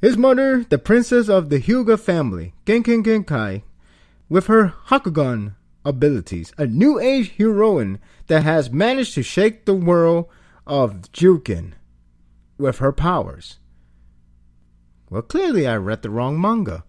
His mother, the princess of the Hyuga family, Genkin Genkai, with her Hakugan abilities, a new age heroine that has managed to shake the world of Juken with her powers. Well, clearly I read the wrong manga.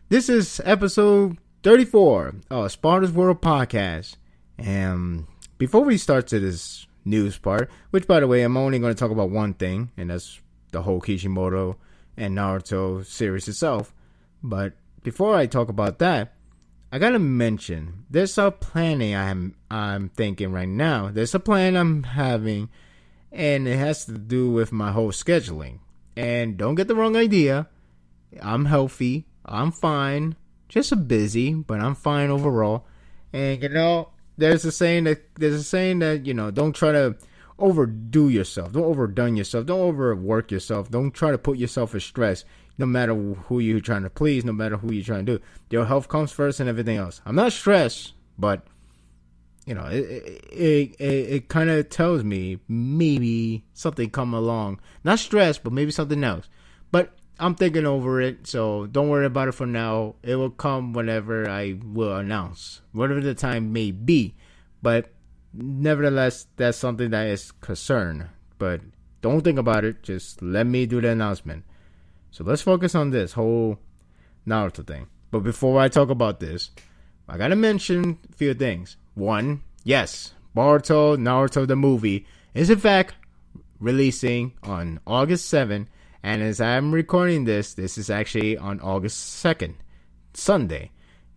This is episode 34 of Sparda's World Podcast. And before we start to this news part, which by the way, I'm only going to talk about one thing, and that's the whole Kishimoto and Naruto series itself. But before I talk about that, I gotta mention there's a planning I'm thinking right now. There's a plan I'm having, and it has to do with my whole scheduling. And don't get the wrong idea. I'm healthy. I'm fine. Just busy, but I'm fine overall. And there's a saying that don't try to overdo yourself. Don't overdone yourself. Don't overwork yourself. Don't try to put yourself in stress. No matter who you're trying to please, no matter who you're trying to do, your health comes first and everything else. I'm not stressed, but it kind of tells me maybe something come along. Not stressed, but maybe something else. But I'm thinking over it, so don't worry about it for now. It will come whenever I will announce, whatever the time may be. But nevertheless, that's something that is concern. But don't think about it. Just let me do the announcement. So let's focus on this whole Naruto thing. But before I talk about this, I gotta mention a few things. One, yes, Naruto the movie is in fact releasing on August 7th. And as I'm recording this is actually on August 2nd, Sunday.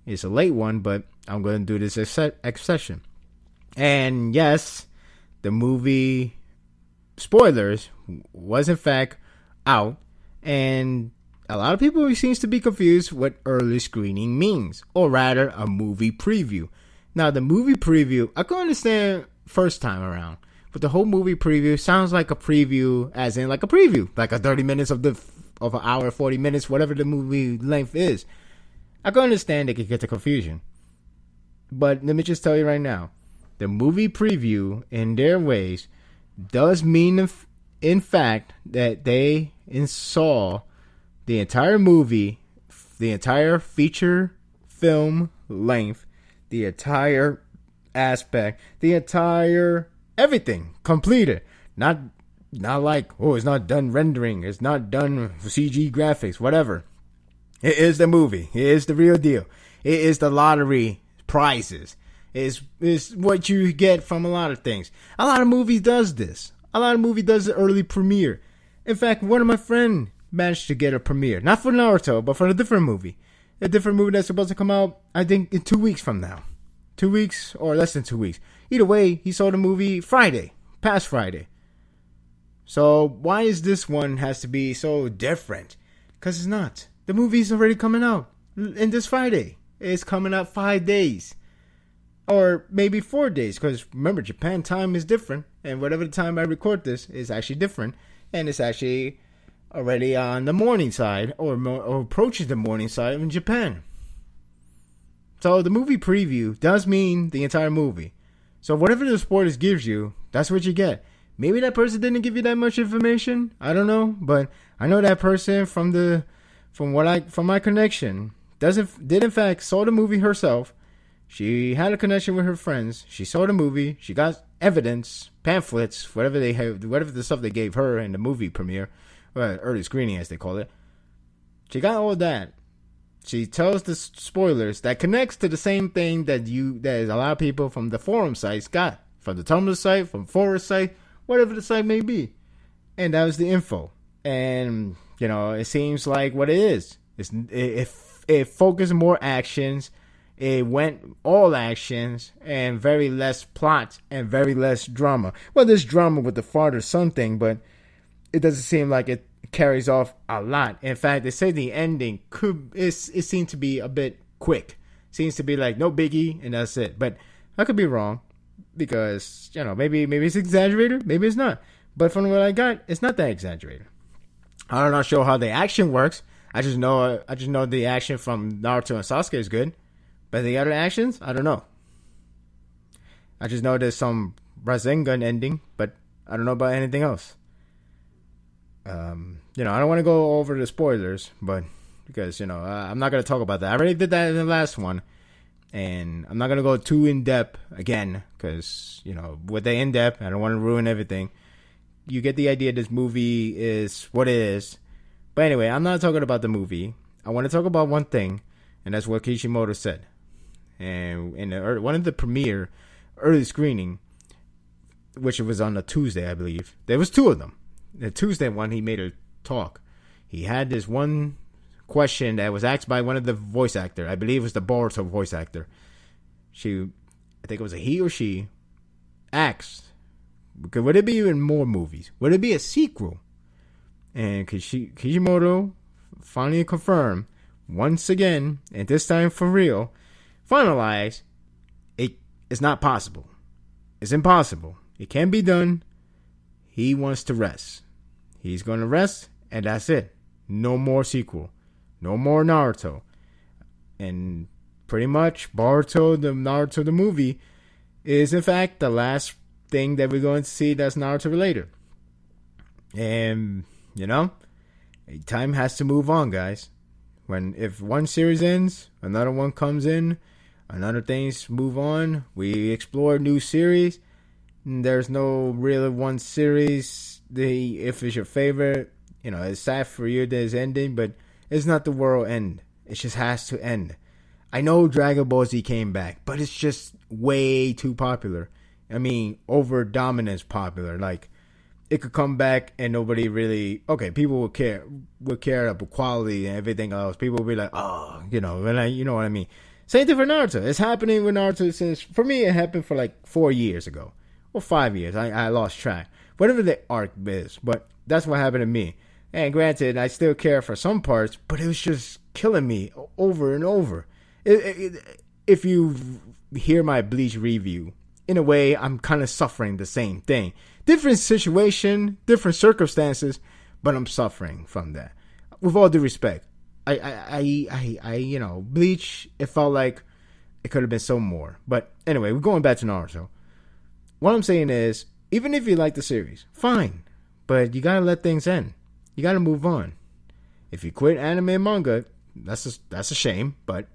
It's a late one, but I'm going to do this exception. And yes, the movie spoilers was in fact out. And a lot of people seems to be confused what early screening means, or rather a movie preview. Now the movie preview, I can understand first time around, but the whole movie preview sounds like a preview, as in like a preview, like a 30 minutes of an hour, 40 minutes, whatever the movie length is. I can understand it could get to confusion, but let me just tell you right now, the movie preview in their ways does mean in fact that they saw the entire movie, the entire feature film length, the entire aspect, the entire everything completed. Not like, it's not done rendering, it's not done CG graphics, whatever. It is the movie. It is the real deal. It is the lottery prizes. It's what you get from a lot of things. A lot of movies does this. A lot of movie does the early premiere. In fact, one of my friends managed to get a premiere. Not for Naruto, but for a different movie. A different movie that's supposed to come out, I think, in 2 weeks from now. 2 weeks or less than 2 weeks. Either way, he saw the movie past Friday. So why is this one has to be so different? Because it's not. The movie's already coming out in this Friday. It's coming out 5 days. Or maybe 4 days, because remember, Japan time is different, and whatever the time I record this is actually different, and it's actually already on the morning side, or approaches the morning side in Japan. So the movie preview does mean the entire movie. So whatever the spoilers gives you, that's what you get. Maybe that person didn't give you that much information. I don't know, but I know that person from my connection did in fact saw the movie herself. She had a connection with her friends. She saw the movie. She got evidence, pamphlets, whatever the stuff they gave her in the movie premiere, or early screening as they call it. She got all that. She tells the spoilers that connects to the same thing that a lot of people from the forum sites got, from the Tumblr site, from forest site, whatever the site may be, and that was the info. And it seems like what it is. It focused more actions. It went all actions and very less plot and very less drama. Well, there's drama with the father-son thing, but it doesn't seem like it carries off a lot. In fact, they say the ending it seemed to be a bit quick. Seems to be like no biggie and that's it. But I could be wrong because maybe it's exaggerated, maybe it's not. But from what I got, it's not that exaggerated. I'm not sure how the action works. I just know the action from Naruto and Sasuke is good. But the other actions, I don't know. I just know there's some Rasengan ending, but I don't know about anything else. I don't want to go over the spoilers, but because, I'm not going to talk about that. I already did that in the last one. And I'm not going to go too in-depth again because, with the in-depth, I don't want to ruin everything. You get the idea this movie is what it is. But anyway, I'm not talking about the movie. I want to talk about one thing, and that's what Kishimoto said. And in one of the premiere early screening, which was on a Tuesday, I believe. There was two of them. The Tuesday one, he made a talk. He had this one question that was asked by one of the voice actor. I believe it was the Boruto voice actor. I think it was a he or she, asked, would it be in more movies? Would it be a sequel? And Kishimoto finally confirmed, once again, and this time for real, finalized, it's not possible. It's impossible. It can't be done. He wants to rest. He's going to rest, and that's it. No more sequel. No more Naruto. And pretty much, Naruto the movie, is in fact the last thing that we're going to see that's Naruto related. And, time has to move on, guys. If one series ends, another one comes in, another things move on, we explore new series. There's no really one series, if it's your favorite, it's sad for you that it's ending, but it's not the world end. It just has to end. I know Dragon Ball Z came back, but it's just way too popular. I mean, over dominance popular. Like, it could come back and nobody really... Okay, people would care about quality and everything else. People would be like, oh, you know what I mean. Same thing for Naruto. It's happening with Naruto since... For me, it happened for like 4 years ago. Or 5 years. I lost track. Whatever the arc is. But that's what happened to me. And granted, I still care for some parts, but it was just killing me over and over. If you hear my Bleach review, in a way, I'm kind of suffering the same thing. Different situation, different circumstances, but I'm suffering from that. With all due respect, Bleach, it felt like it could have been so more. But anyway, we're going back to Naruto. What I'm saying is, even if you like the series, fine, but you gotta let things end. You gotta move on. If you quit anime and manga, that's a shame, but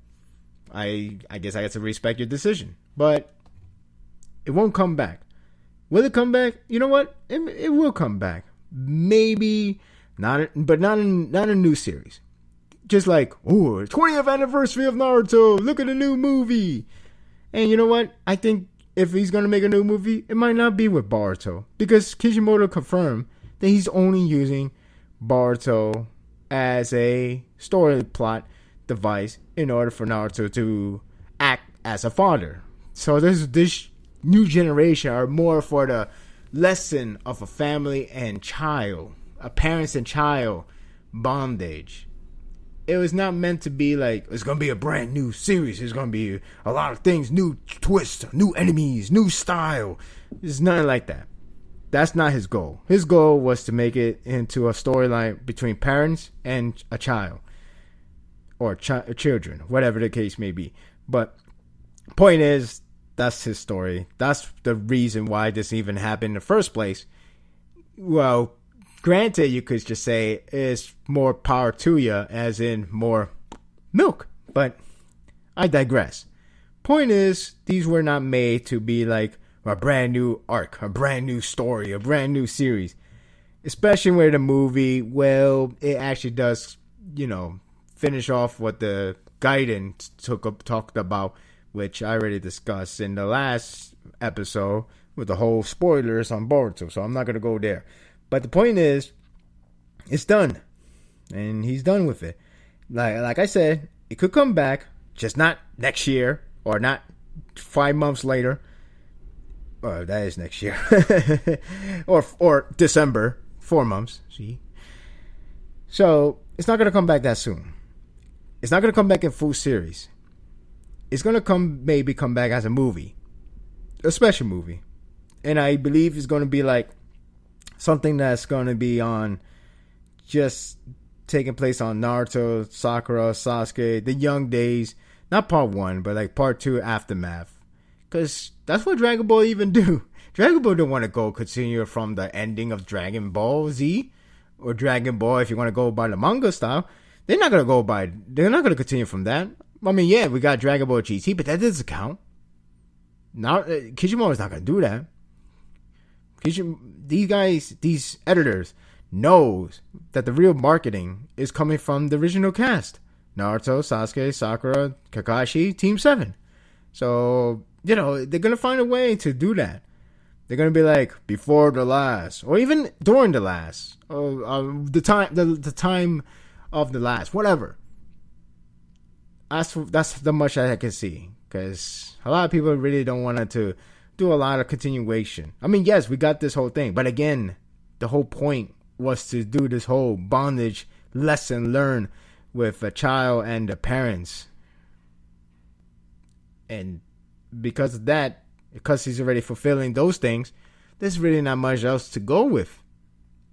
I guess I have to respect your decision. But it won't come back. Will it come back? You know what? It will come back. Maybe not, but not a new series. Just like, 20th anniversary of Naruto. Look at the new movie. And you know what? I think if he's gonna make a new movie, it might not be with Boruto, because Kishimoto confirmed that he's only using Boruto as a story plot device in order for Naruto to act as a father. So this new generation are more for the lesson of a family and child, a parents and child bondage. It was not meant to be like, it's going to be a brand new series. It's going to be a lot of things, new twists, new enemies, new style. It's nothing like that. That's not his goal. His goal was to make it into a storyline between parents and a child. Or children, whatever the case may be. But point is, that's his story. That's the reason why this even happened in the first place. Well, granted, you could just say it's more power to you, as in more milk. But I digress. Point is, these were not made to be like a brand new arc, a brand new story, a brand new series. Especially where the movie, well, it actually does, finish off what the Gaiden talked about, which I already discussed in the last episode with the whole spoilers on Boruto, so I'm not going to go there. But the point is, it's done. And he's done with it. Like I said, it could come back, just not next year, or not 5 months later. Well, that is next year. or December, 4 months, see? So, it's not going to come back that soon. It's not going to come back in full series. It's going to maybe come back as a movie. A special movie. And I believe it's going to be like something that's going to be on, just taking place on Naruto, Sakura, Sasuke, the young days. Not part 1, but like part 2, Aftermath. Because that's what Dragon Ball even do. Dragon Ball don't want to go continue from the ending of Dragon Ball Z. or Dragon Ball, if you want to go by the manga style, they're not going to continue from that. I mean, yeah, we got Dragon Ball GT, but that doesn't count. Now, Kishimoto is not going to do that. These editors knows that the real marketing is coming from the original cast. Naruto, Sasuke, Sakura, Kakashi, Team 7. So, they're going to find a way to do that. They're going to be like, before the last, or even during the last, or the time of the last, whatever. That's the much I can see. Because a lot of people really don't want to do a lot of continuation. I mean, yes, we got this whole thing. But again, the whole point was to do this whole bondage lesson learned with a child and the parents. And because of that, because he's already fulfilling those things, there's really not much else to go with.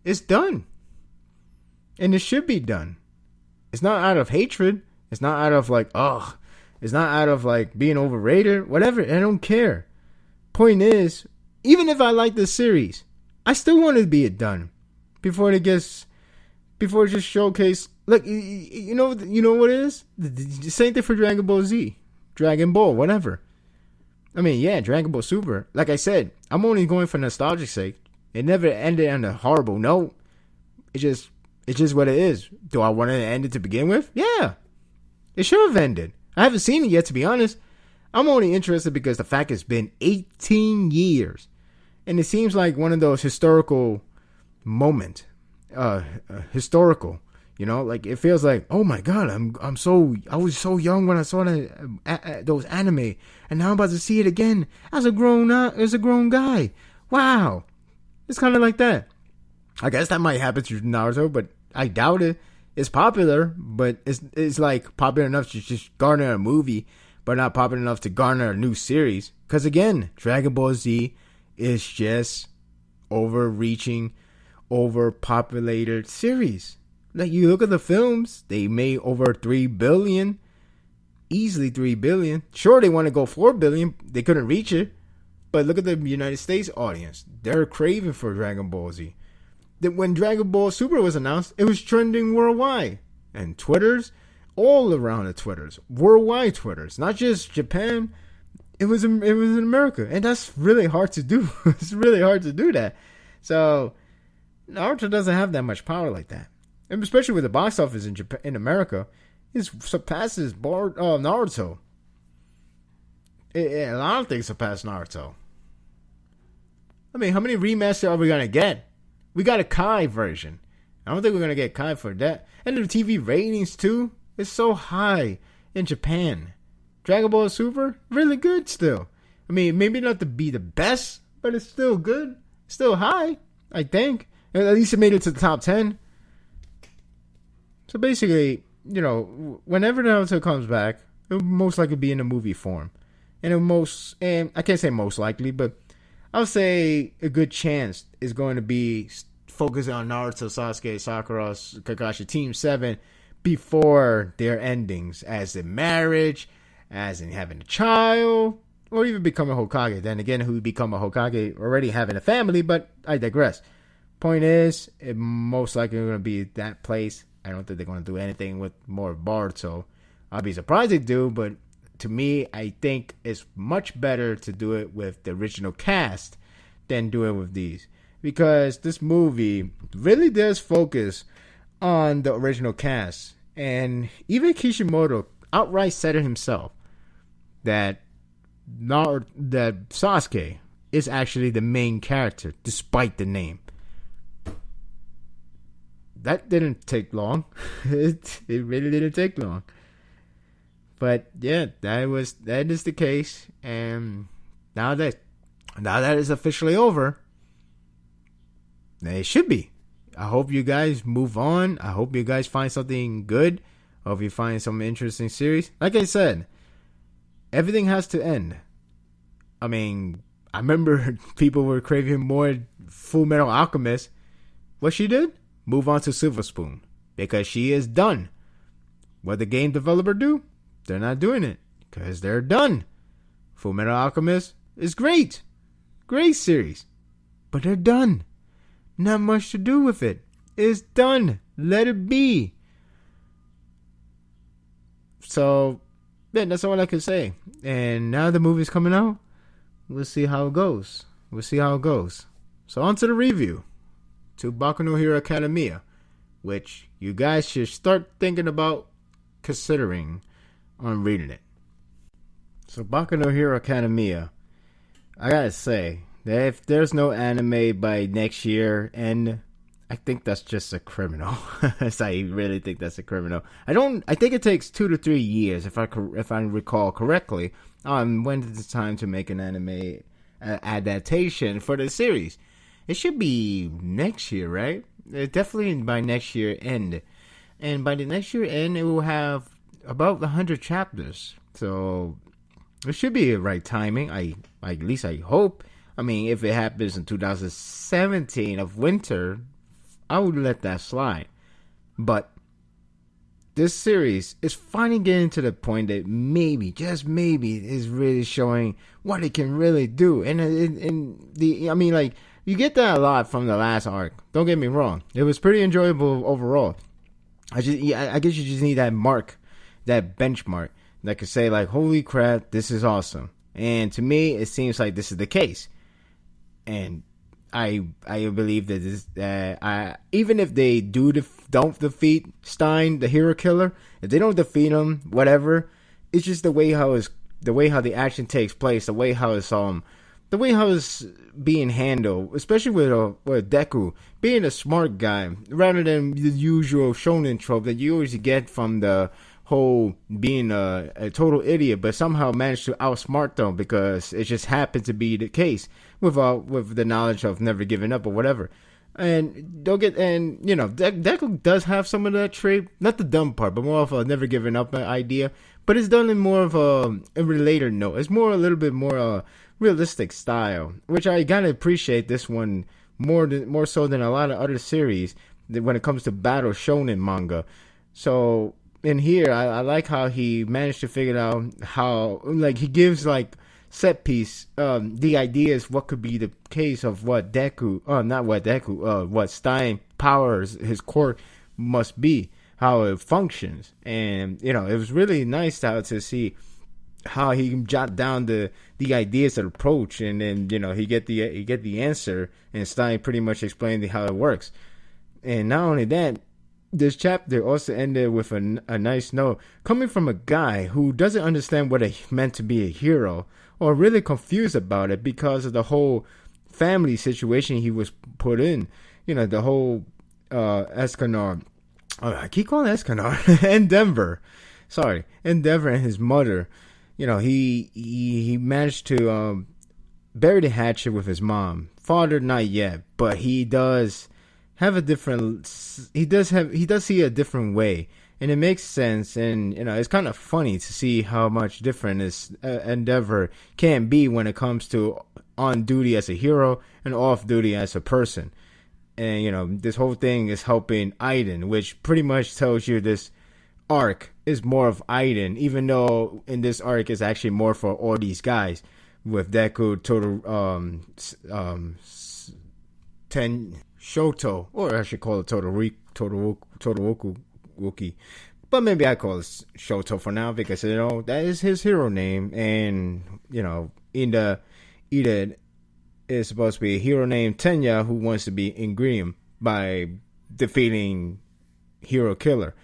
It's done. And it should be done. It's not out of hatred. It's not out of like, it's not out of like being overrated. Whatever. I don't care. Point is, even if I like this series, I still want to be it done before it just showcase. Look, you know what it is? The same thing for Dragon Ball Z, Dragon Ball, whatever. I mean, yeah, Dragon Ball Super. Like I said, I'm only going for nostalgia's sake. It never ended on a horrible note. It's just what it is. Do I want it to end it to begin with? Yeah, it should have ended. I haven't seen it yet, to be honest. I'm only interested because the fact it's been 18 years. And it seems like one of those historical moments. Historical. Like it feels like, oh my God, I was so young when I saw those anime. And now I'm about to see it again as a grown guy. Wow. It's kind of like that. I guess that might happen to Naruto, but I doubt it. It's popular, but it's like popular enough to just garner a movie, but not popular enough to garner a new series. Because again, Dragon Ball Z is just overreaching, overpopulated series. Like you look at the films, they made over 3 billion, easily 3 billion. Sure, they want to go 4 billion, they couldn't reach it. But look at the United States audience; they're craving for Dragon Ball Z. That when Dragon Ball Super was announced, it was trending worldwide. And Twitters, all around the Twitters, worldwide Twitters, not just Japan. It was in America, and that's really hard to do. It's really hard to do that. So Naruto doesn't have that much power like that, and especially with the box office in Japan, in America, it surpasses Naruto. A lot of things surpass Naruto. I mean, how many remasters are we gonna get? We got a Kai version. I don't think we're going to get Kai for that. And the TV ratings, too, is so high in Japan. Dragon Ball Super, really good still. I mean, maybe not to be the best, but it's still good. Still high, I think. At least it made it to the top 10. So basically, whenever Naruto comes back, it will most likely be in a movie form. And I can't say most likely, but I'll say a good chance is going to be focusing on Naruto, Sasuke, Sakura, Kakashi, Team 7 before their endings, as in marriage, as in having a child, or even becoming a Hokage. Then again, who would become a Hokage already having a family, but I digress. Point is, it most likely going to be that place. I don't think they're going to do anything with more Boruto. I'll be surprised they do, but to me, I think it's much better to do it with the original cast than do it with these. Because this movie really does focus on the original cast. And even Kishimoto outright said it himself that Sasuke is actually the main character, despite the name. That didn't take long. It really didn't take long. But yeah, that is the case, and now that is officially over, it should be. I hope you guys move on. I hope you guys find something good. I hope you find some interesting series. Like I said, everything has to end. I mean, I remember people were craving more Full Metal Alchemist. What she did? Move on to Silver Spoon, because she is done. What the game developer do? They're not doing it because they're done. Full Metal Alchemist is great. Great series. But they're done. Not much to do with it. It's done. Let it be. So, yeah, that's all I can say. And now the movie's coming out. We'll see how it goes. So on to the review. To Boku no Hero Academia, which you guys should start thinking about considering on reading it. So Boku no Hero Academia, I gotta say that if there's no anime by next year, and I think that's just a criminal. I really think that's a criminal. I think it takes 2 to 3 years, if I recall correctly, when it's time to make an anime adaptation for the series. It should be next year, right? Definitely by next year end. And by the next year end, it will have about 100 chapters. So it should be the right timing. At least I hope. I mean, if it happens in 2017 of winter, I would let that slide. But this series is finally getting to the point that maybe, just maybe, is really showing what it can really do. And you get that a lot from the last arc. Don't get me wrong. It was pretty enjoyable overall. I guess you just need that mark, that benchmark, that could say like, holy crap, this is awesome. And to me, it seems like this is the case. And I believe that even if they don't defeat Stein, the hero killer, if they don't defeat him, whatever, it's just the way how the action takes place, the way how it's being handled, especially with Deku being a smart guy rather than the usual shonen trope that you always get from the whole being a total idiot, but somehow managed to outsmart them because it just happened to be the case with the knowledge of never giving up or whatever. And Deku does have some of that trait, not the dumb part, but more of a never giving up idea. But it's done in more of a related note. It's a little bit more realistic style, which I gotta appreciate this one more so than a lot of other series when it comes to battle shonen manga. So in here, I like how he managed to figure out how, like, he gives like set piece the ideas what could be the case of what Stein powers his core must be, how it functions. And it was really nice to see how he can jot down the ideas of approach, and then he get the answer, and Stein pretty much explained how it works. And not only that, this chapter also ended with a nice note coming from a guy who doesn't understand what it meant to be a hero, or really confused about it because of the whole family situation he was put in. The whole Escanor. I keep calling Escanor. Endeavor. Sorry. Endeavor and his mother. He managed to bury the hatchet with his mom. Father, not yet, but he does have a different. He does see a different way, and it makes sense. And it's kind of funny to see how much different this Endeavor can be when it comes to on duty as a hero and off duty as a person. And this whole thing is helping Aiden, which pretty much tells you this arc is more of Aiden, even though in this arc is actually more for all these guys with Deku, Shoto, or I should call it Todoroki, but maybe I call it Shoto for now because that is his hero name, and Ida is supposed to be a hero named Tenya who wants to be Ingrium by defeating Hero Killer.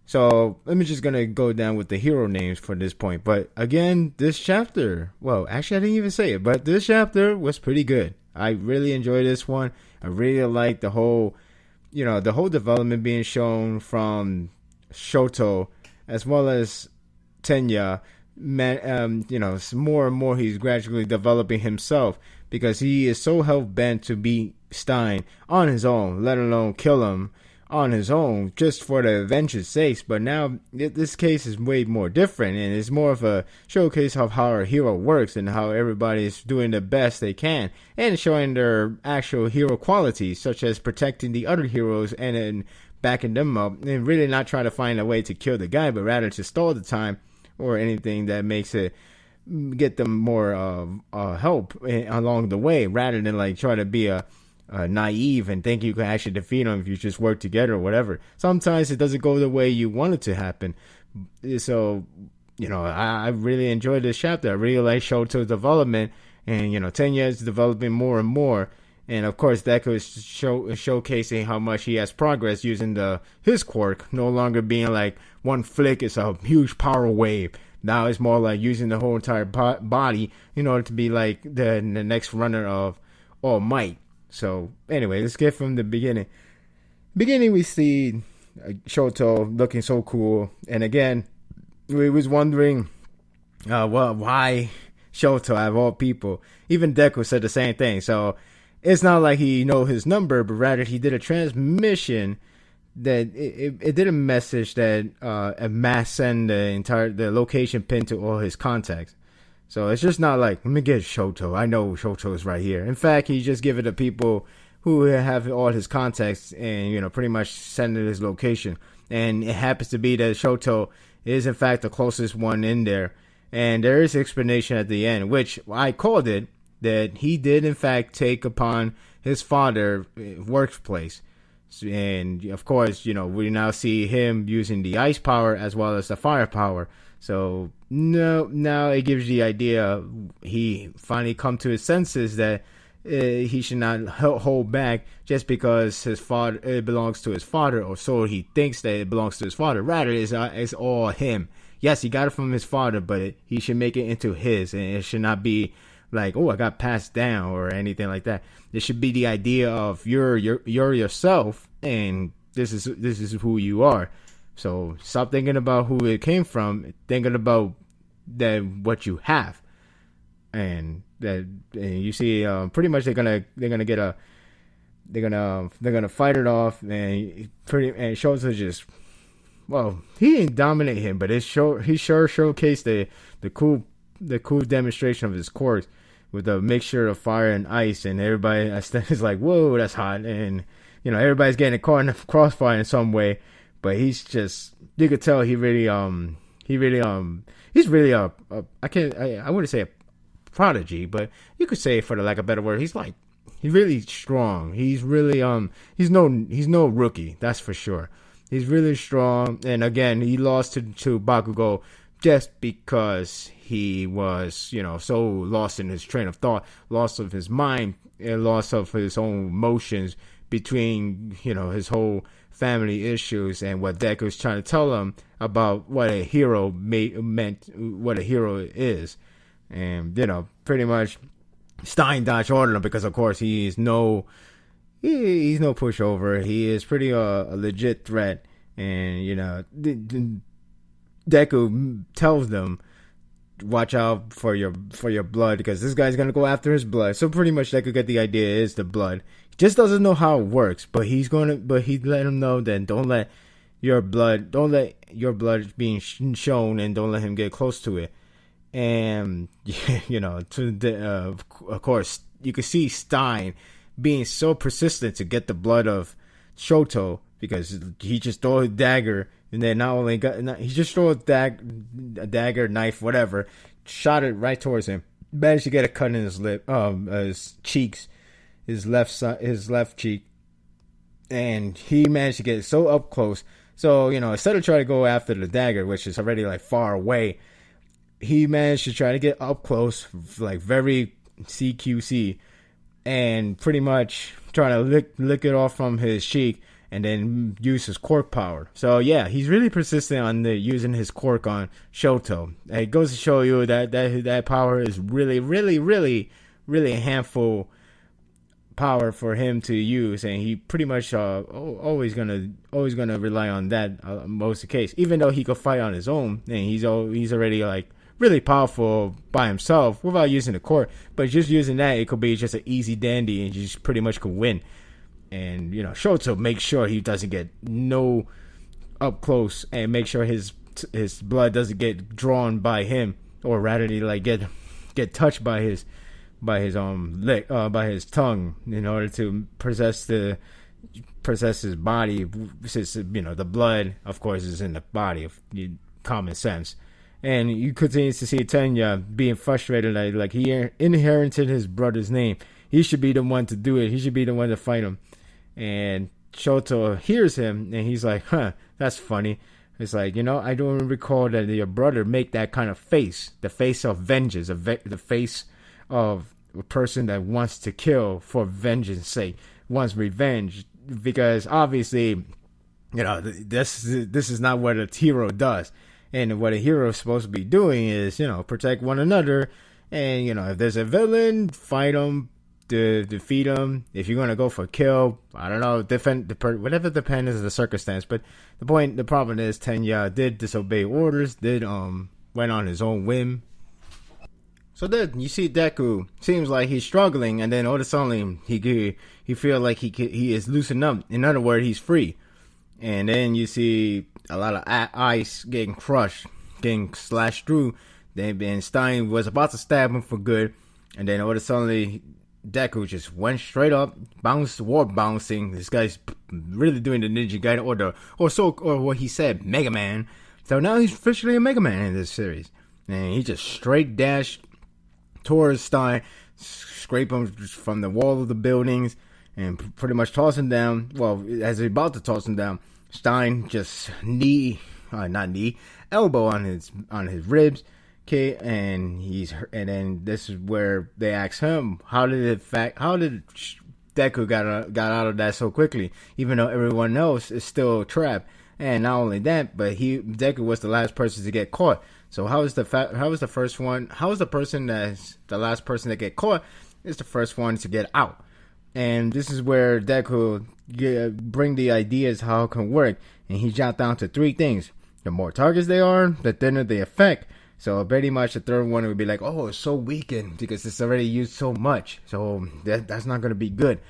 So let me just gonna go down with the hero names for this point. But again, this chapter, well, actually I didn't even say it, but this chapter was pretty good. I really enjoyed this one. I really liked the whole development being shown from Shoto as well as Tenya. More and more he's gradually developing himself because he is so hell bent to beat Stein on his own, let alone kill him on his own just for the adventure's sake. But now this case is way more different, and it's more of a showcase of how our hero works and how everybody is doing the best they can and showing their actual hero qualities, such as protecting the other heroes and then backing them up, and really not trying to find a way to kill the guy, but rather to stall the time or anything that makes it get them more help along the way, rather than like try to be a naive and think you can actually defeat them if you just work together or whatever. Sometimes it doesn't go the way you want it to happen. So, I really enjoyed this chapter. I really like Shoto's development, and 10 years developing more and more. And of course, Deku is showcasing how much he has progress using his quirk, no longer being like one flick is a huge power wave. Now it's more like using the whole entire body in order to be like the next runner of All Might. So anyway, let's get from the beginning. Beginning, we see Shoto looking so cool, and again, we was wondering, why Shoto out of all people? Even Deku said the same thing. So it's not like he know his number, but rather he did a transmission that it did a message that a mass send the location pin to all his contacts. So it's just not like, let me get Shoto. I know Shoto is right here. In fact, he just give it to people who have all his contacts and, pretty much send it his location. And it happens to be that Shoto is in fact the closest one in there. And there is explanation at the end, which I called it, that he did in fact take upon his father's workplace. And of course, we now see him using the ice power as well as the fire power. So now it gives you the idea he finally come to his senses that he should not hold back just because it belongs to his father, or so he thinks that it belongs to his father. Rather, it's all him. Yes, he got it from his father, but he should make it into his, and it should not be like, oh, I got passed down or anything like that. It should be the idea of you're yourself, and this is who you are. So stop thinking about who it came from, thinking about what you have, and you see, pretty much they're gonna fight it off, and Shoto just, well, he didn't dominate him, but he sure showcased the cool demonstration of his quirks with a mixture of fire and ice, and everybody is like, whoa, that's hot, and everybody's getting caught in the crossfire in some way, but he's just, you could tell he's really I wouldn't say a prodigy, but you could say, for the lack of a better word, he's really strong. He's really he's no rookie, that's for sure. He's really strong, and again, he lost to Bakugo just because he was, so lost in his train of thought, lost of his mind, and lost of his own emotions between, his whole family issues and what Deku's trying to tell him about what a hero meant, what a hero is. And, pretty much Stein dodged ordered him because, of course, he's no pushover. He is pretty a legit threat. And, Deku tells them, watch out for your blood, because this guy's going to go after his blood. So pretty much Deku get the idea is the blood. He just doesn't know how it works, but he let him know that don't let your blood being shown, and don't let him get close to it. And, of course, you can see Stein being so persistent to get the blood of Shoto, because he just threw a dagger, and then he just threw a dagger, knife, whatever, shot it right towards him. Managed to get a cut in his lip, his cheeks, his left cheek, and he managed to get so up close. So, instead of trying to go after the dagger, which is already like far away, he managed to try to get up close, like very CQC, and pretty much trying to lick it off from his cheek, and then use his quirk power. So yeah, he's really persistent on using his quirk on Shoto. It goes to show you that power is really, really, really, really a handful power for him to use, and he pretty much always gonna rely on that most of the case. Even though he could fight on his own, and he's already like really powerful by himself without using the quirk, but just using that, it could be just an easy dandy, and you just pretty much could win. And Shoto makes sure he doesn't get no up close, and make sure his blood doesn't get drawn by him, or rather like get touched by his tongue, in order to possess his body, since the blood, of course, is in the body, of common sense. And you continue to see Tenya being frustrated, like he inherited his brother's name. he should be the one to do it. He should be the one to fight him. And Shoto hears him, and he's like, huh, that's funny. It's like, I don't recall that your brother make that kind of face. The face of vengeance. The face of a person that wants to kill for vengeance sake. Wants revenge. Because obviously, this is not what a hero does. And what a hero is supposed to be doing is, protect one another. And, if there's a villain, fight him, defeat him. If you're going to go for kill, I don't know, defend whatever depends on the circumstance. But the problem is Tenya did disobey orders, went on his own whim. So then you see Deku seems like he's struggling, and then all of a sudden he feel like he is loosened up. In other words, he's free. And then you see a lot of ice getting crushed, getting slashed through. Then Stein was about to stab him for good, and then all of a sudden Deku just went straight up, warp bouncing. This guy's really doing the Ninja Gaiden or what he said, Mega Man. So now he's officially a Mega Man in this series, and he just straight dashed towards Stein, scrape him from the wall of the buildings, and pretty much toss him down. Well, as he's about to toss him down, Stein just elbow on his ribs. Okay, and then this is where they ask him, how did Deku got out of that so quickly, even though everyone else is still trapped. And not only that, but Deku was the last person to get caught. So how is the person that's the last person to get caught is the first one to get out? And this is where Deku bring the ideas how it can work, and he jot down to 3 things: the more targets they are, the thinner the effect. So pretty much the third one would be like, oh, it's so weakened because it's already used so much. So that's not going to be good.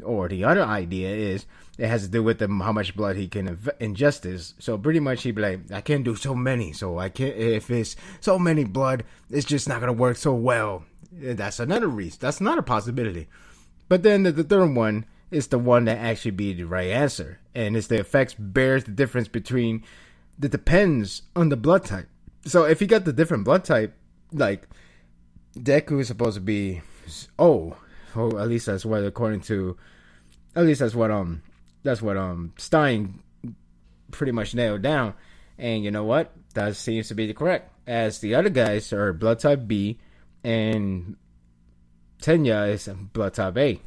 Or the other idea is it has to do with how much blood he can ingest this. So pretty much he'd be like, I can't do so many. So I can't, if it's so many blood, it's just not going to work so well. That's another reason. That's not a possibility. But then the third one is the one that actually be the right answer. And it's the effects bears the difference between, that depends on the blood type. So if you got the different blood type, like Deku is supposed to be O, or at least that's what Stein pretty much nailed down. And you know what? That seems to be the correct. As the other guys are blood type B, and Tenya is blood type A,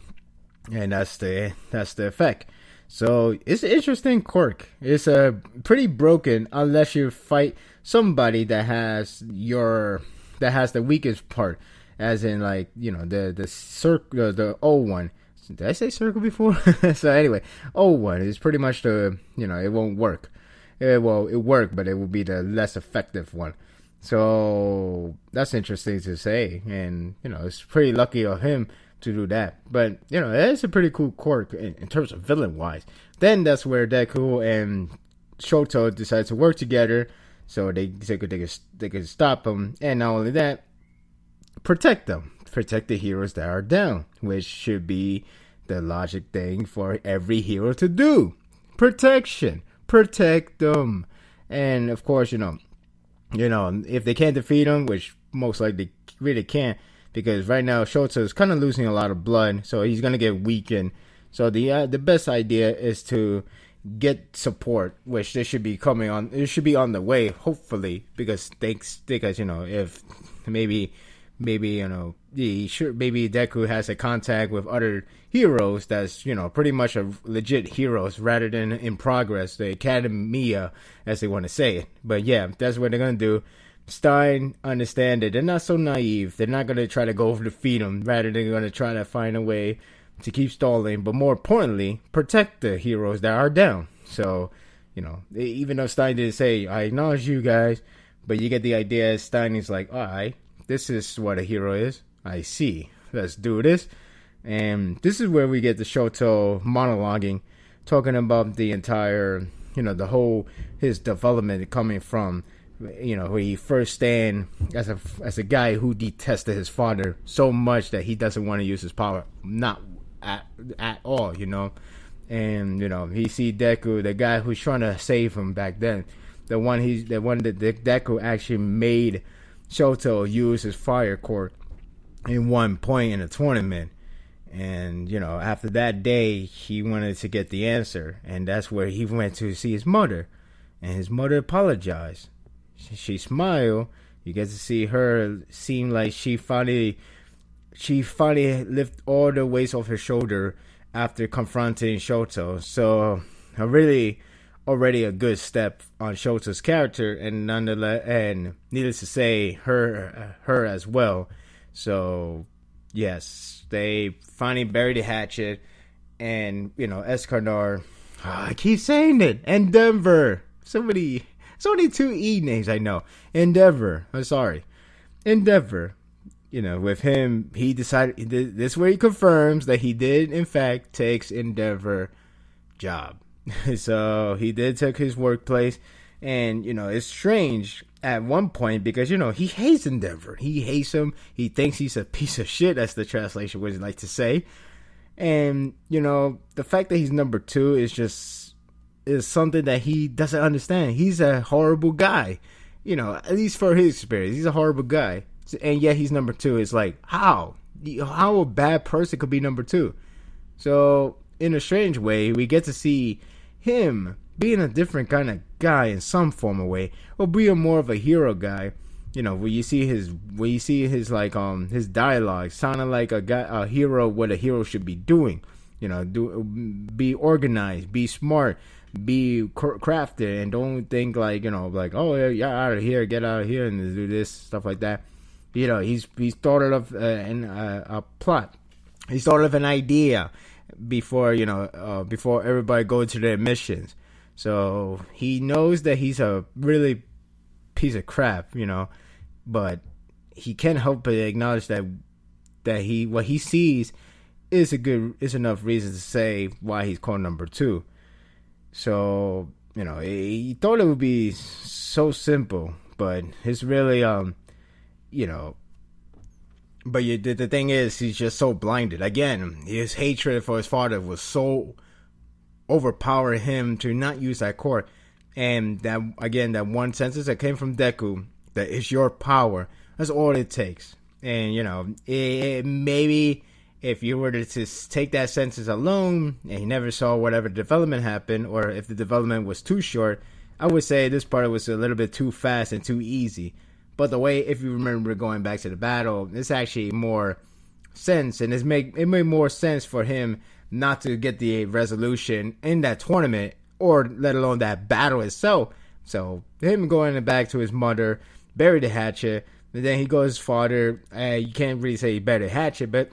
and that's the effect. So it's an interesting quirk. It's pretty broken unless you fight somebody that has the weakest part, as in like the circle, the O one. Did I say circle before? So anyway, O one is pretty much the it won't work. It worked, but it will be the less effective one. So that's interesting to say, and it's pretty lucky of him to do that. But it's a pretty cool quirk in terms of villain wise. Then that's where Deku and Shoto decide to work together, so they could stop him, and not only that, protect the heroes that are down, which should be the logic thing for every hero to do. Protection, protect them, and of course if they can't defeat them, which most likely really can't. Because right now Shoto is kind of losing a lot of blood, so he's gonna get weakened. So the best idea is to get support, which they should be coming on. It should be on the way, hopefully, because if maybe Deku has a contact with other heroes that's pretty much a legit heroes rather than in progress, the academia as they want to say it. But yeah, that's what they're gonna do. Stein understand it. They're not so naive. They're not going to try to go over to feed him. Rather, they're going to try to find a way to keep stalling. But more importantly, protect the heroes that are down. So, even though Stein didn't say, I acknowledge you guys, but you get the idea. Stein is like, all right, this is what a hero is. I see. Let's do this. And this is where we get the Shoto monologuing, talking about the entire, the whole, his development coming from, where he first stand as a guy who detested his father so much that he doesn't want to use his power, not at all, and he see Deku, the guy who's trying to save him back then, the one that Deku actually made Shoto use his fire core in one point in a tournament, And, after that day, he wanted to get the answer. And that's where he went to see his mother. And his mother apologized. She smiled. You get to see her seem like she finally lifted all the weights off her shoulder after confronting Shoto. So, already a good step on Shoto's character, and nonetheless, and needless to say, her as well. So, yes, they finally buried the hatchet, and Escarnar. I keep saying it. Endeavor. Somebody. It's only 2 E names I know. Endeavor. I'm sorry. Endeavor. With him, he decided. This is where he confirms that he did, in fact, takes Endeavor job. So he did take his workplace, and it's strange at one point because he hates Endeavor. He hates him. He thinks he's a piece of shit, as the translation would like to say. And the fact that he's number 2 is something that he doesn't understand. He's a horrible guy, at least for his experience. He's a horrible guy, and yet he's number 2. It's like how a bad person could be number 2. So in a strange way, we get to see him being a different kind of guy in some form of way, or being more of a hero guy. When you see his like his dialogue sounding like a hero, what a hero should be doing. Be organized, be smart, be crafted, and don't think like oh yeah, out of here, get out of here, and do this stuff like that. He's thought of a plot. He thought of an idea before everybody go to their missions. So he knows that he's a really piece of crap, but he can't help but acknowledge that what he sees is enough reason to say why he's called number 2. So he thought it would be so simple, but it's really But the thing is, he's just so blinded. Again, his hatred for his father was so overpowering him to not use that core. And that one sentence that came from Deku, that it's your power. That's all it takes. And, maybe if you were to take that sentence alone and you never saw whatever development happened, or if the development was too short, I would say this part was a little bit too fast and too easy. But the way, if you remember going back to the battle, it's actually more sense, and it made more sense for him not to get the resolution in that tournament, or let alone that battle itself. So him going back to his mother, buried the hatchet, and then he goes to his father. You can't really say he buried the hatchet, but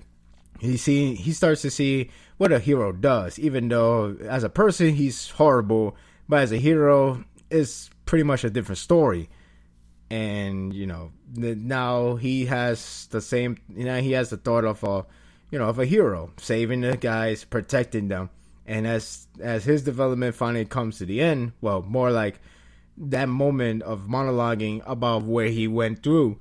he starts to see what a hero does. Even though as a person he's horrible, but as a hero, it's pretty much a different story. And now he has the same. He has the thought of a hero, saving the guys, protecting them. And as his development finally comes to the end, well, more like that moment of monologuing about where he went through,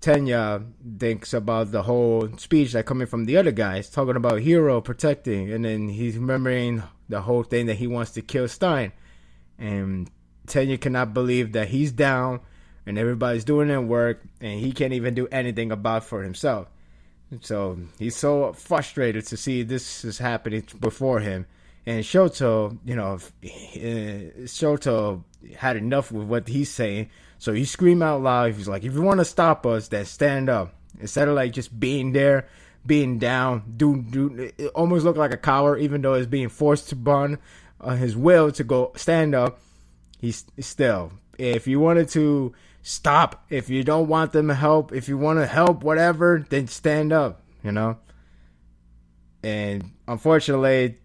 Tenya thinks about the whole speech that coming from the other guys, talking about hero protecting, and then he's remembering the whole thing that he wants to kill Stein. And Tenya cannot believe that he's down and everybody's doing their work, and he can't even do anything about for himself. So he's so frustrated to see this is happening before him. And Shoto, Shoto had enough with what he's saying. So he screamed out loud. He's like, if you want to stop us, then stand up. Instead of like just being there, being down, it almost look like a coward, even though it's being forced to burn his will to go stand up. He's still, if you wanted to stop, if you don't want them to help, if you want to help, whatever, then stand up, And unfortunately,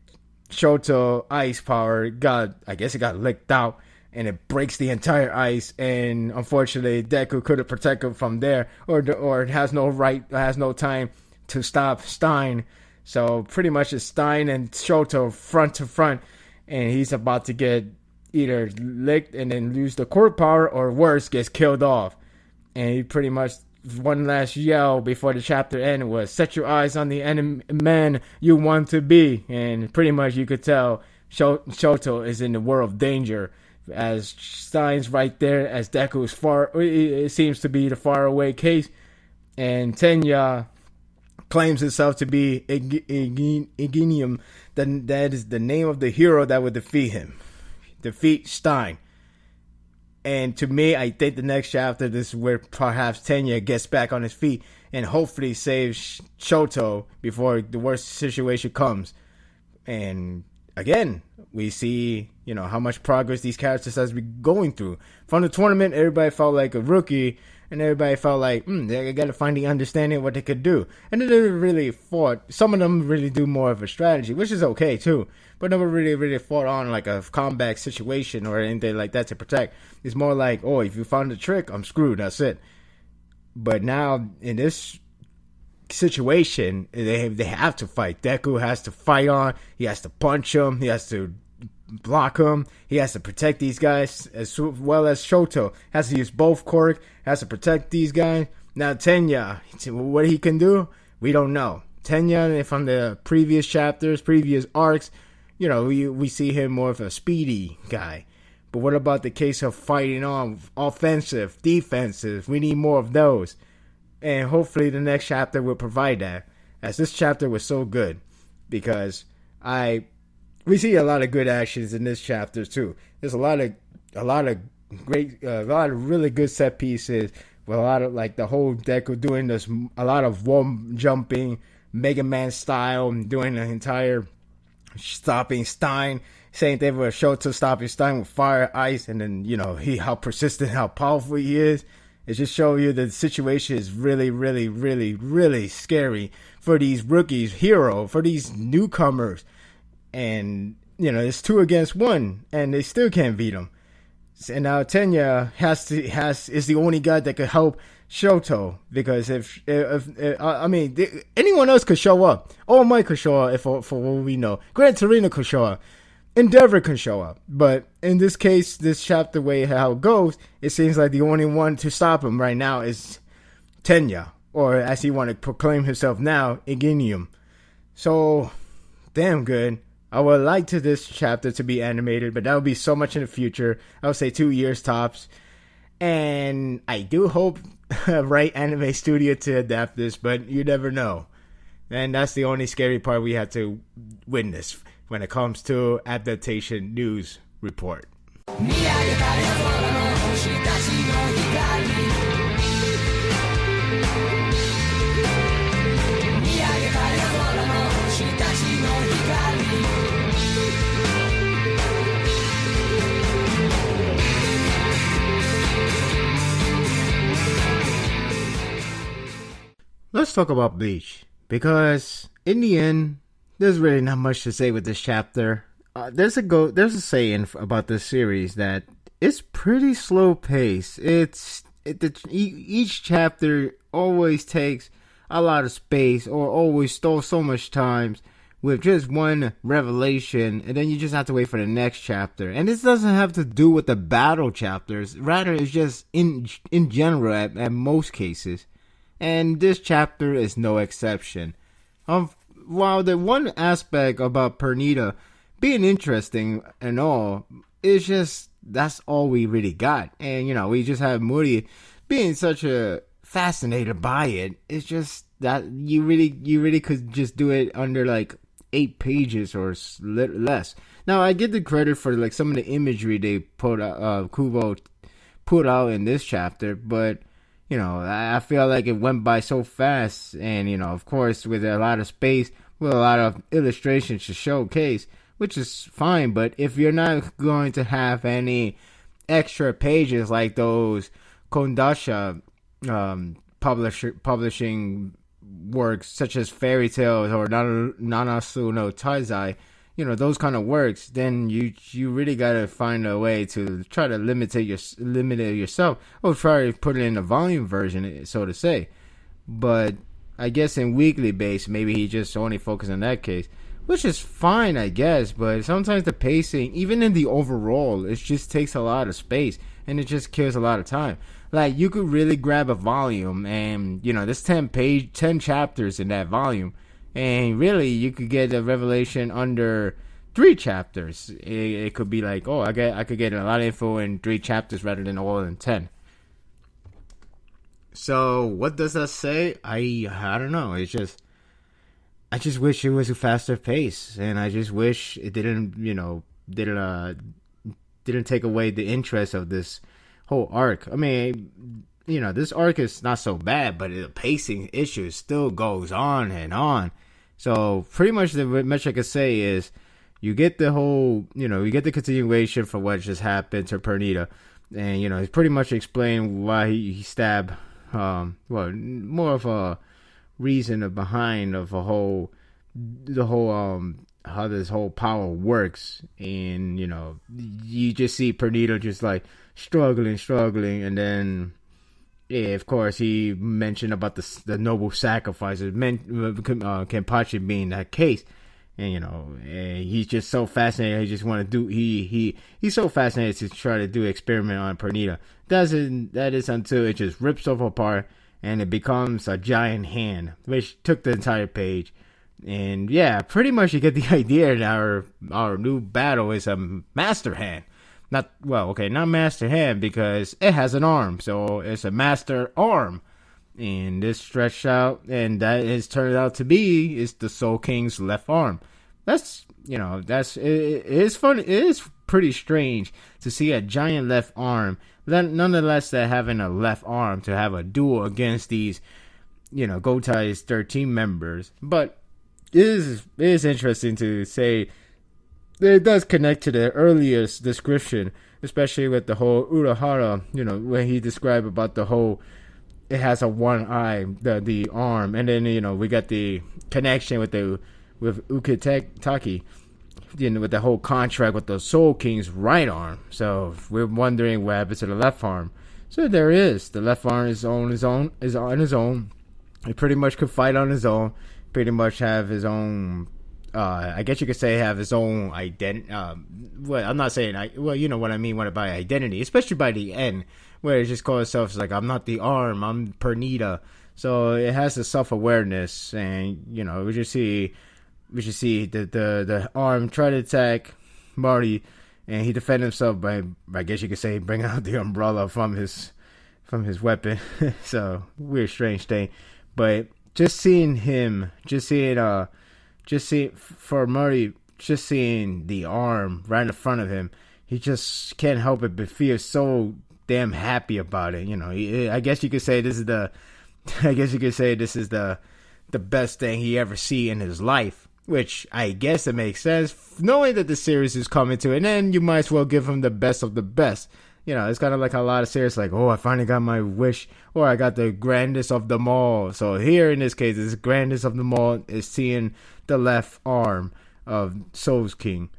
Shoto ice power got licked out, and it breaks the entire ice. And unfortunately, Deku couldn't protect him from there, or has no time to stop Stein. So pretty much it's Stein and Shoto front to front, and he's about to get either licked and then lose the core power, or worse, gets killed off. And he pretty much, one last yell before the chapter ended was, set your eyes on the enemy man you want to be. And pretty much you could tell Shoto is in the world of danger, as Stein's right there, as Deku's it seems to be the far away case. And Tenya claims himself to be Ignium. That is the name of the hero that would defeat him. Defeat Stein. And to me, I think the next chapter, this is where perhaps Tenya gets back on his feet and hopefully saves Shoto before the worst situation comes. And again, we see, how much progress these characters has been going through. From the tournament, everybody felt like a rookie, and everybody felt like, they got to find the understanding of what they could do. And then they really fought. Some of them really do more of a strategy, which is okay too. But never really fought on like a combat situation or anything like that to protect. It's more like, if you found a trick, I'm screwed. That's it. But now in this situation, they have to fight. Deku has to fight on. He has to punch him. He has to block him. He has to protect these guys as well as Shoto has to use both quirk. Has to protect these guys. Now Tenya, what he can do, we don't know. Tenya from the previous chapters, previous arcs, we see him more of a speedy guy. But what about the case of fighting on offensive, defensive? We need more of those. And hopefully the next chapter will provide that. As this chapter was so good. Because we see a lot of good actions in this chapter too. There's a lot of really good set pieces. With a lot of like the whole Deku doing this, a lot of wall jumping, Mega Man style, doing the entire stopping Stein. Same thing with Shoto stopping Stein with fire, ice, and then how persistent, how powerful he is. It just shows you that the situation is really, really, really, really scary for these rookies, for these newcomers. And, it's 2 against 1, and they still can't beat him. And now Tenya is the only guy that could help Shoto, because if anyone else could show up. All Might could show up for what we know. Gran Torino could show up. Endeavor can show up. But in this case, this chapter way how it goes, it seems like the only one to stop him right now is Tenya, or as he want to proclaim himself now, Ignium. So, damn good. I would like to this chapter to be animated, but that would be so much in the future. I would say 2 years tops. And I do hope Right Anime Studio to adapt this, but you never know. And that's the only scary part we have to witness when it comes to adaptation news report. Let's talk about Bleach, because in the end, there's really not much to say with this chapter. There's a saying about this series that it's pretty slow pace. Each chapter always takes a lot of space, or always stole so much time with just one revelation, and then you just have to wait for the next chapter. And this doesn't have to do with the battle chapters. Rather, it's just in general at most cases. And this chapter is no exception. While the one aspect about Pernita being interesting and all, it's just, that's all we really got. And, we just have Muri being such a fascinated by it. It's just that you really could just do it under like 8 pages or less. Now, I get the credit for like some of the imagery they Kubo put out in this chapter, but I feel like it went by so fast, and of course with a lot of space, with a lot of illustrations to showcase, which is fine. But if you're not going to have any extra pages like those Kondasha publishing works such as Fairy Tales or Nanasu no Taizai, those kind of works, then you really gotta find a way to try to limit it yourself, or try to put it in a volume version, so to say. But I guess in weekly base, maybe he just only focused on that case, which is fine, I guess. But sometimes the pacing, even in the overall, it just takes a lot of space, and it just kills a lot of time. Like, you could really grab a volume, and there's 10 chapters in that volume. And really, you could get a revelation under 3 chapters. It could be like, I could get a lot of info in 3 chapters rather than all in 10. So, what does that say? I don't know. It's just, I just wish it was a faster pace, and I just wish it didn't, didn't take away the interest of this whole arc. I mean, this arc is not so bad, but the pacing issue still goes on and on. So pretty much the much I could say is you get the whole, you get the continuation for what just happened to Pernita, and he's pretty much explained why he stabbed. More of a reason behind of the whole how this whole power works, and you just see Pernita just like struggling, and then of course he mentioned about the noble sacrifices, Kenpachi being that case, and and he's just so fascinated. He just want to do he's so fascinated to try to do experiment on Pernita. That is until it just rips off apart and it becomes a giant hand, which took the entire page. And yeah, pretty much you get the idea that our new battle is a master hand. Not master hand because it has an arm, so it's a master arm. And this stretched out, and that is turned out to be is the Soul King's left arm. It is fun. It is pretty strange to see a giant left arm. Nonetheless, that having a left arm to have a duel against these, Gotai's 13 members. But it is interesting to say that it does connect to the earliest description, especially with the whole Urahara, when he described about the whole, it has a one eye, the arm, and then, we got the connection with Ukitaki, with the whole contract with the Soul King's right arm. So we're wondering what happens to the left arm. So there is the left arm is on his own. He pretty much could fight on his own. Pretty much have his own. I guess you could say have his own identity. I'm not saying you know what I mean by identity, especially by the end where it just calls itself like I'm not the arm, I'm Pernita. So it has the self-awareness, and we should see the arm try to attack Marty, and he defended himself by, I guess you could say, bringing out the umbrella from his weapon. So weird, strange thing, but just seeing for Marty, just seeing the arm right in front of him, he just can't help it but feel so damn happy about it. I guess you could say this is the best thing he ever see in his life. Which I guess it makes sense, knowing that the series is coming to an end. You might as well give him the best of the best. It's kind of like a lot of series, like, oh, I finally got my wish, or I got the grandest of them all. So here, in this case, the grandest of them all is seeing the left arm of Soul King,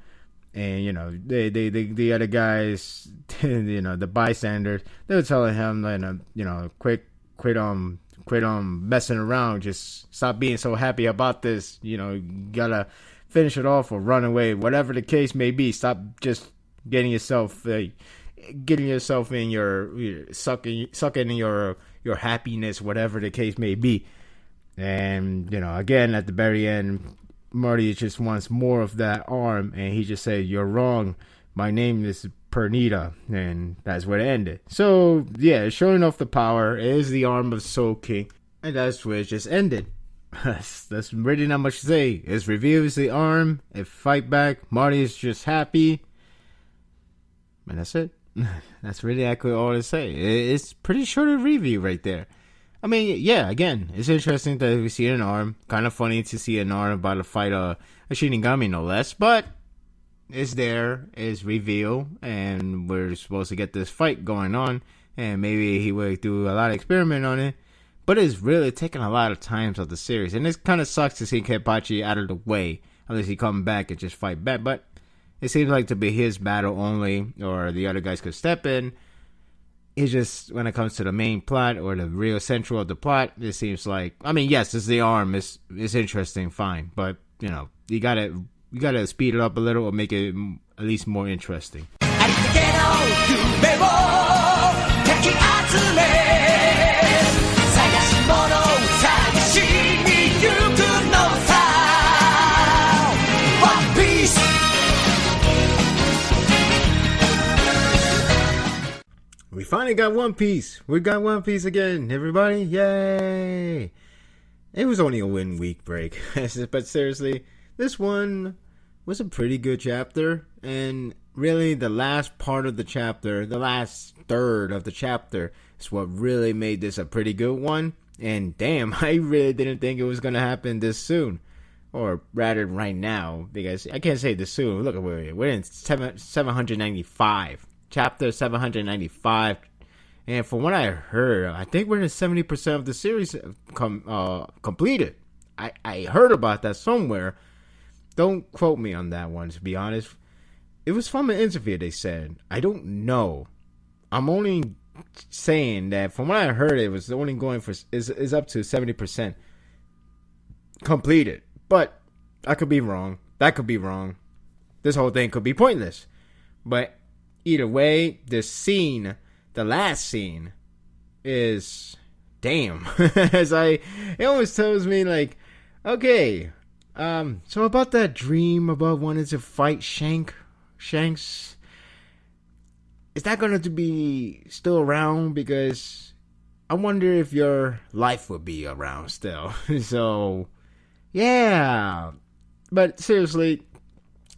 and the other guys, the bystanders, they were telling him, quit messing around, just stop being so happy about this, you gotta finish it off or run away, whatever the case may be. Stop just getting yourself in your sucking in your happiness, whatever the case may be. And again at the very end, Marty just wants more of that arm, and he just said, "You're wrong, my name is Pernita," and that's where it ended. So yeah, showing off the power is the arm of Soul King, and that's where it just ended. That's really not much to say. It reveals the arm, it fight back, Marty is just happy, and that's it. That's really accurate all to say. It's pretty short of review right there. I mean, yeah, again, it's interesting that we see an arm. Kind of funny to see an arm about to fight a Shinigami, no less, but it's there, it's revealed, and we're supposed to get this fight going on, and maybe he would do a lot of experiment on it, but it's really taking a lot of times of the series, and it kind of sucks to see Kenpachi out of the way, unless he come back and just fight back, but it seems like to be his battle only, or the other guys could step in. It's just, when it comes to the main plot, or the real central of the plot, it seems like, I mean, yes, it's the arm, it's interesting, fine, but, you gotta speed it up a little or make it at least more interesting. We finally got One Piece. We got One Piece again, everybody. Yay! It was only a 1 week break. But seriously, this one was a pretty good chapter. And really, the last part of the chapter, the last third of the chapter, is what really made this a pretty good one. And damn, I really didn't think it was going to happen this soon. Or rather, right now. Because I can't say this soon. Look, we're in 795. Chapter 795. And from what I heard, I think we're in 70% of the series completed. I heard about that somewhere. Don't quote me on that one, to be honest. It was from an interview, they said. I don't know. I'm only saying that from what I heard, it was only going for is up to 70% completed. But I could be wrong. That could be wrong. This whole thing could be pointless. But either way, the last scene is damn. It almost tells me like, okay, so about that dream about wanting to fight Shanks, is that going to be still around? Because I wonder if your life would be around still. So, yeah. But seriously,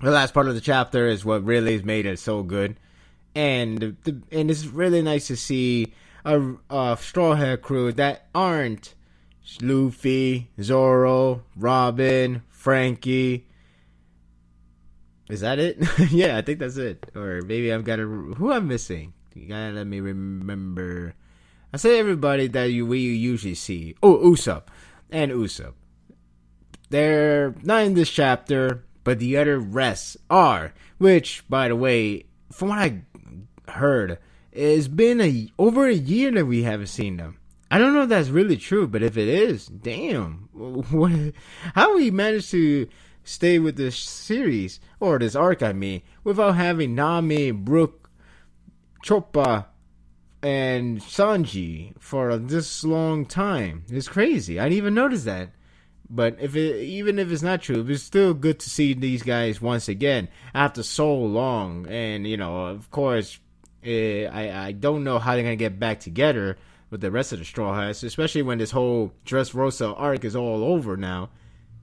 the last part of the chapter is what really has made it so good. And it's really nice to see a Straw Hat crew that aren't Luffy, Zoro, Robin, Frankie. Is that it? Yeah, I think that's it. Or maybe I've got who I'm missing. You gotta let me remember. I say everybody that we usually see. Oh, Usopp and Usopp. They're not in this chapter, but the other rests are. Which, by the way, from what I heard, it's been over a year that we haven't seen them. I don't know if that's really true, but if it is, damn, how we managed to stay with this series or this arc, I mean, without having Nami, Brook, Choppa, and Sanji for this long time? It's crazy. I didn't even notice that. But even if it's not true, it's still good to see these guys once again after so long. And, you know, of course, I don't know how they're going to get back together with the rest of the Straw Hats, especially when this whole Dressrosa arc is all over now,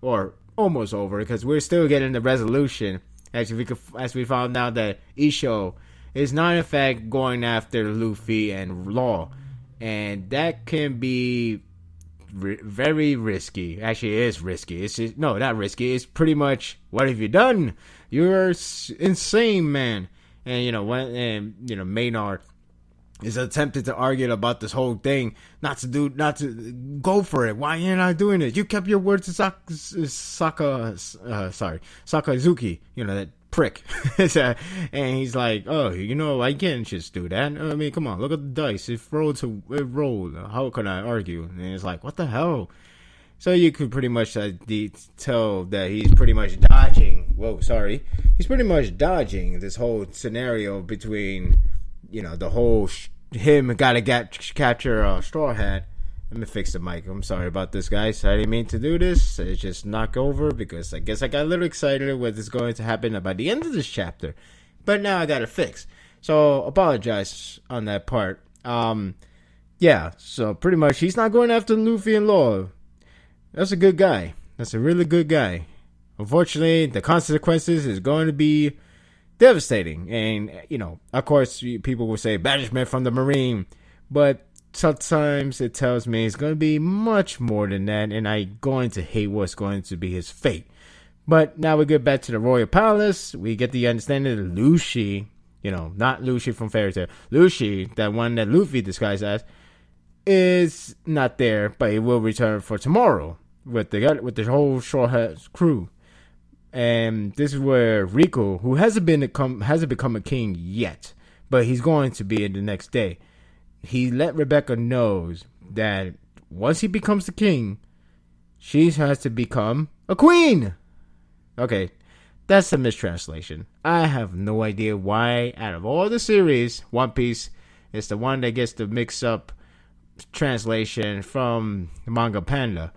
or almost over, because we're still getting the resolution. As we found out that Isho is not in fact going after Luffy and Law, and that can be very risky. Actually, it is risky. No, not risky. It's pretty much, what have you done? You're insane, man. And Maynard is attempting to argue about this whole thing, not to go for it. Why you're not doing it? You kept your word to Sakazuki. You know, that prick. And he's like, oh, I can't just do that. I mean, come on, look at the dice. It rolled. How can I argue? And it's like, what the hell? So you could pretty much tell that he's pretty much dodging. He's pretty much dodging this whole scenario between, the whole him gotta capture a Straw Hat. Let me fix the mic. I'm sorry about this, guys. I didn't mean to do this. It just knocked over because I guess I got a little excited with what's going to happen by the end of this chapter. But now I got it fixed. So apologize on that part. Yeah. So pretty much he's not going after Luffy and Law. That's a good guy. That's a really good guy. Unfortunately, the consequences is going to be devastating. And, of course, people will say banishment from the Marine. But sometimes it tells me it's going to be much more than that. And I'm going to hate what's going to be his fate. But now we get back to the Royal Palace. We get the understanding that Lucy, not Lucy from Fairy Tail. Lucy, that one that Luffy disguised as, is not there, but it will return for tomorrow with the whole Straw Hat crew. And this is where Rico, who hasn't become a king yet, but he's going to be in the next day. He let Rebecca know that once he becomes the king, she has to become a queen. Okay, that's a mistranslation. I have no idea why, out of all the series, One Piece is the one that gets the mix-up translation from Manga Panda.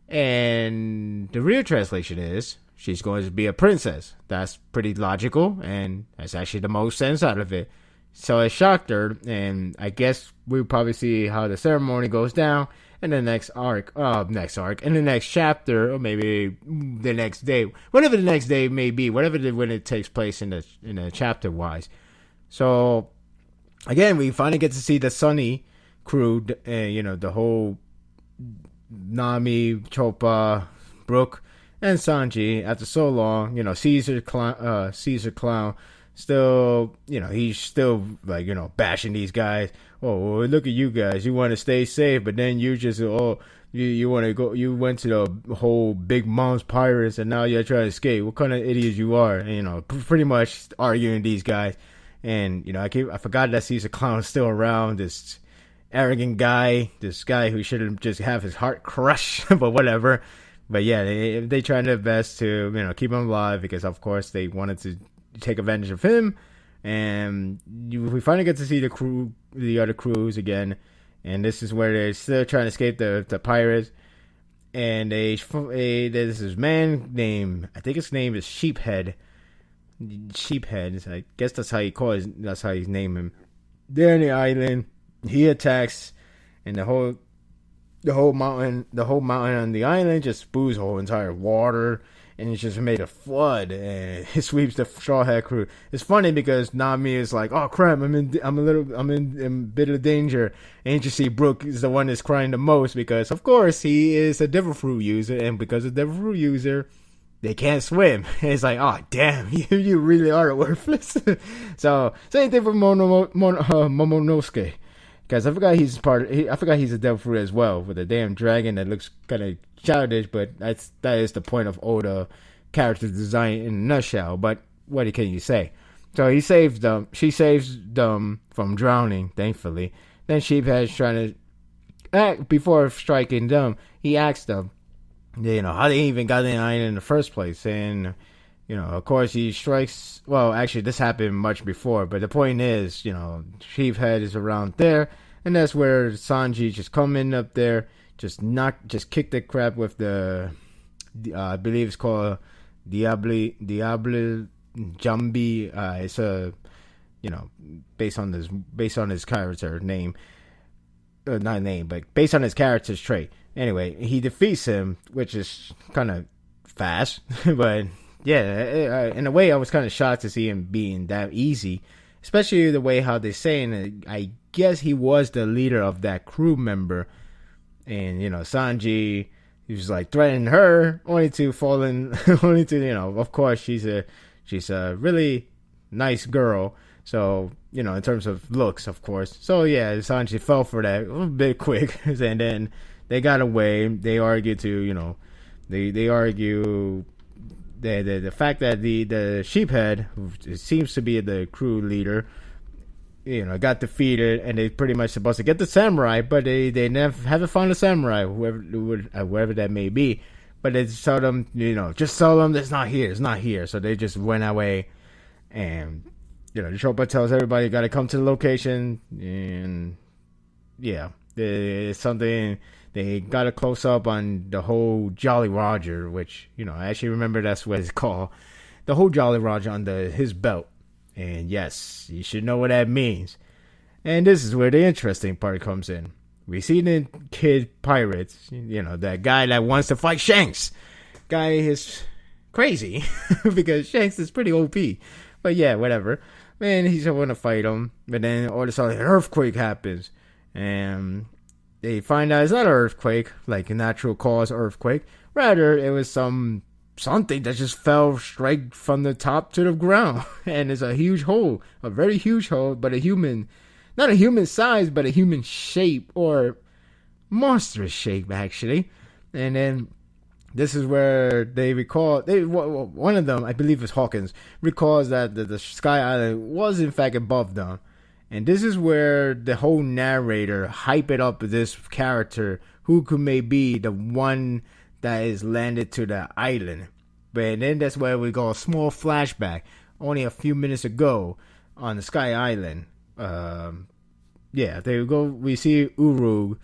And the real translation is she's going to be a princess. That's pretty logical, and that's actually the most sense out of it. So it shocked her, and I guess we'll probably see how the ceremony goes down in the next arc, in the next chapter, or maybe the next day, whatever the next day may be, when it takes place in the chapter wise. So again, we finally get to see the Sunny crew, the whole Nami, Choppa, Brook, and Sanji. After so long, Caesar Clown still, he's still like, bashing these guys. Oh, well, look at you guys. You want to stay safe, but then you just, you want to go, you went to the whole Big Mom's Pirates, and now you're trying to escape. What kind of idiots you are? And, pretty much arguing these guys. And, I forgot that Caesar Clown is still around, this arrogant guy, this guy who should just have his heart crushed, but whatever. But yeah, they trying their best to, keep him alive, because of course they wanted to take advantage of him. And we finally get to see the other crews again, and this is where they're still trying to escape the pirates. And there's this man named, I think his name is Sheephead. I guess that's how he's named him. They're on the island. He attacks, and the whole mountain on the island just spews whole entire water, and it's just made a flood, and it sweeps the Straw Hat crew. It's funny because Nami is like, "Oh crap, I'm in a bit of danger," and you see Brook is the one that's crying the most, because of course he is a Devil Fruit user, and because of Devil Fruit user, they can't swim. And it's like, oh damn, you really are worthless. So same thing for Momonosuke. Because I forgot he's a Devil Fruit as well, with a damn dragon that looks kind of childish, but that is the point of Oda character design in a nutshell. But what can you say? So she saves them from drowning, thankfully. Then Sheephead's trying to act before striking them. He asks them, how they even got in the island in the first place, and of course he strikes. Well, actually, this happened much before, but the point is, Sheephead is around there, and that's where Sanji just come in up there, just kick the crap with the, I believe it's called Diable Jambi. It's a, based on his character name, not name, but based on his character's trait. Anyway, he defeats him, which is kind of fast, but yeah, in a way, I was kind of shocked to see him being that easy, especially the way how they're saying it. I guess he was the leader of that crew member, and Sanji, he was like threatening her, only to fall in, of course she's a really nice girl, so in terms of looks, of course. So yeah, Sanji fell for that a bit quick, and then they got away. They argue they argue. The fact that the Sheephead, who seems to be the crew leader, got defeated, and they pretty much supposed to get the samurai, but they never haven't found a samurai, whoever that may be. But they tell them, just tell them it's not here. So they just went away, and the Choppa tells everybody got to come to the location, and yeah, it's something. They got a close up on the whole Jolly Roger, which, I actually remember that's what it's called. The whole Jolly Roger under his belt. And yes, you should know what that means. And this is where the interesting part comes in. We see the kid pirates, that guy that wants to fight Shanks. Guy is crazy because Shanks is pretty OP. But yeah, whatever. Man, he's going to fight him. But then all of a sudden an earthquake happens. And they find out it's not an earthquake, like a natural cause earthquake. Rather, it was something that just fell straight from the top to the ground. And it's a huge hole, a very huge hole, but not a human size, but a human shape, or monstrous shape, actually. And then this is where they recall, one of them, I believe it was Hawkins, recalls that the Sky Island was in fact above them. And this is where the whole narrator hype it up this character who could maybe the one that is landed to the island. But then that's where we go a small flashback only a few minutes ago on the Sky Island. Yeah, there we go. We see Urug.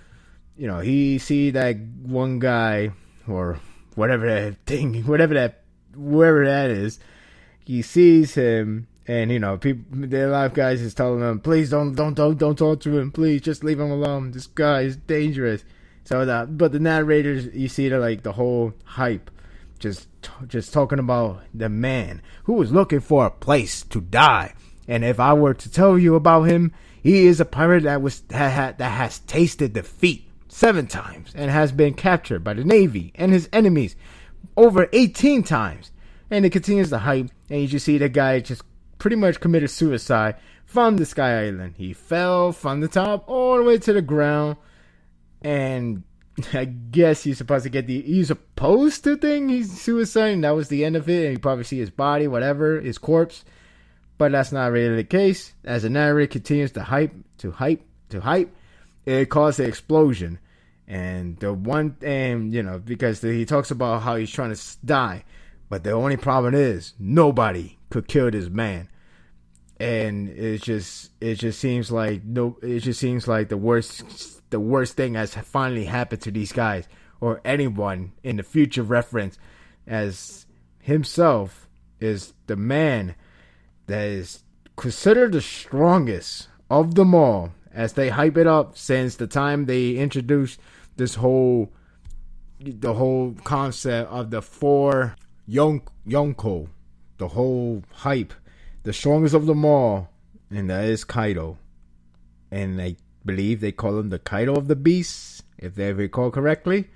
He see that one guy or whatever that thing, whoever that is. He sees him. And people, there are a lot of guys is telling them, please don't talk to him. Please just leave him alone. This guy is dangerous. But the narrators, you see the whole hype, just talking about the man who was looking for a place to die. And if I were to tell you about him, he is a pirate that has tasted defeat 7 times and has been captured by the Navy and his enemies over 18 times. And it continues the hype, and you just see the guy just pretty much committed suicide from the Sky Island. He fell from the top all the way to the ground, and I guess you're supposed to think he's suicidal, and that was the end of it, and you probably see his body, whatever, his corpse. But that's not really the case. As the narrator continues to hype, it caused an explosion. And because he talks about how he's trying to die. But the only problem is nobody could kill this man. And it just seems like the worst thing has finally happened to these guys or anyone in the future reference, as himself is the man that is considered the strongest of them all, as they hype it up since the time they introduced the whole concept of the 4 Yonko, the whole hype, the strongest of them all, and that is Kaido. And I believe they call him the Kaido of the Beasts, if I recall correctly.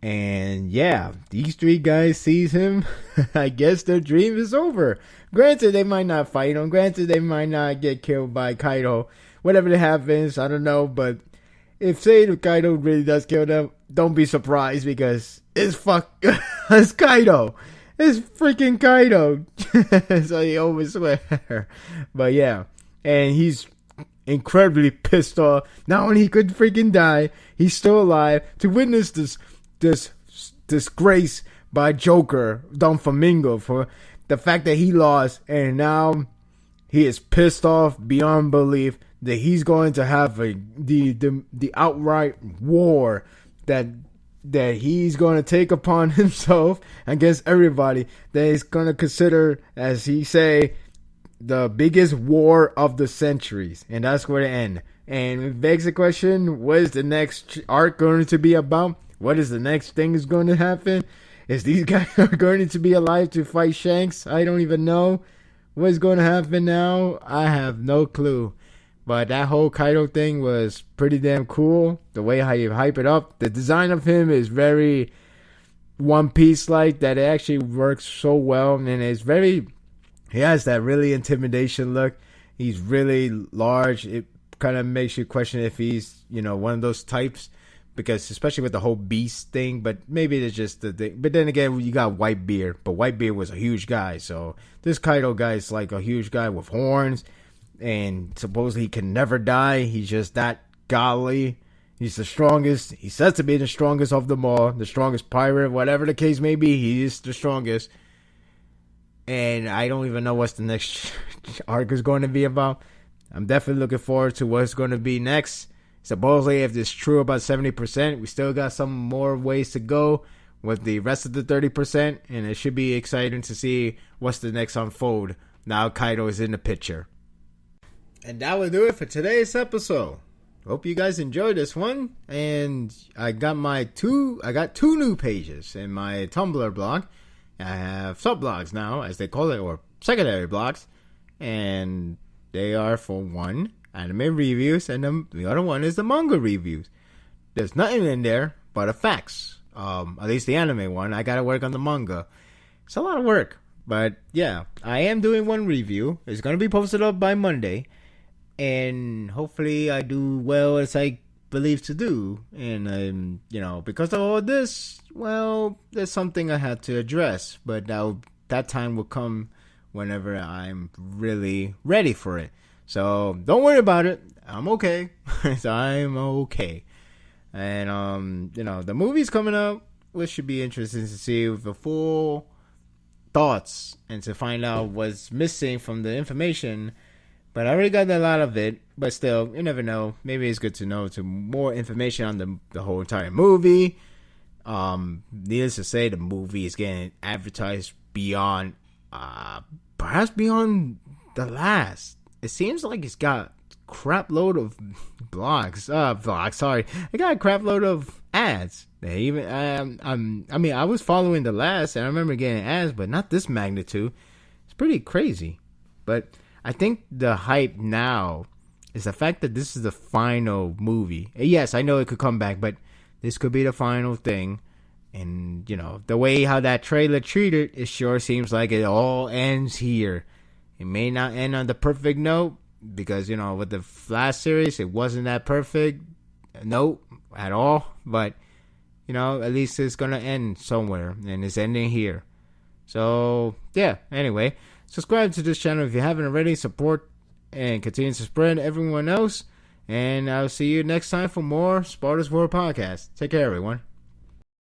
And yeah, these 3 guys sees him. I guess their dream is over. Granted, they might not fight him. Granted, they might not get killed by Kaido. Whatever happens, I don't know. But if Kaido really does kill them, don't be surprised, because it's Kaido. It's freaking Kaido. So you always swear. But yeah, and he's incredibly pissed off. Not only he could freaking die, he's still alive to witness this disgrace by Joker, Don Flamingo, for the fact that he lost, and now he is pissed off beyond belief that he's going to have the outright war that he's going to take upon himself against everybody, that he's going to consider, as he say, the biggest war of the centuries, and that's where it ends. And it begs the question, what is the next arc going to be about? What is the next thing is going to happen? Is these guys are going to be alive to fight Shanks? I don't even know what's going to happen now. I have no clue. But that whole Kaido thing was pretty damn cool. The way how you hype it up. The design of him is very One Piece-like, that it actually works so well. And he has that really intimidation look. He's really large. It kind of makes you question if he's, one of those types. Because especially with the whole beast thing, but maybe it's just the thing. But then again, you got Whitebeard, but Whitebeard was a huge guy. So this Kaido guy is like a huge guy with horns, and supposedly he can never die. He's just that godly. He's the strongest. He says to be the strongest of them all, the strongest pirate, whatever the case may be. He is the strongest. And I don't even know what's the next arc is going to be about. I'm definitely looking forward to what's going to be next. Supposedly, if it's true about 70%, we still got some more ways to go with the rest of the 30%, and it should be exciting to see what's the next unfold. Now Kaido is in the picture. And that will do it for today's episode. Hope you guys enjoyed this one, and I got two new pages in my Tumblr blog. I have sub-blogs now, as they call it, or secondary blogs, and they are, for one, anime reviews, and the other one is the manga reviews. There's nothing in there but the facts. At least the anime one. I gotta work on the manga. It's a lot of work, but yeah, I am doing one review. It's gonna be posted up by Monday, and hopefully I do well as I believe to do. And because of all this, well, there's something I had to address, but that time will come whenever I'm really ready for it. So don't worry about it. I'm okay. I'm okay. And the movie's coming up, which should be interesting to see with the full thoughts and to find out what's missing from the information. But I already got a lot of it. But still, you never know. Maybe it's good to know more information on the whole entire movie. Needless to say, the movie is getting advertised beyond, perhaps beyond The Last. It seems like it's got crap load of sorry. It got a crap load of ads. They even I was following The Last and I remember getting ads, but not this magnitude. It's pretty crazy. But I think the hype now is the fact that this is the final movie. Yes, I know it could come back, but this could be the final thing. And, the way how that trailer treated, it sure seems like it all ends here. It may not end on the perfect note, because, with the Flash series, it wasn't that perfect note at all. But, at least it's going to end somewhere, and it's ending here. So, yeah, anyway, subscribe to this channel if you haven't already. Support and continue to spread everyone else. And I'll see you next time for more Sparda's World Podcast. Take care, everyone.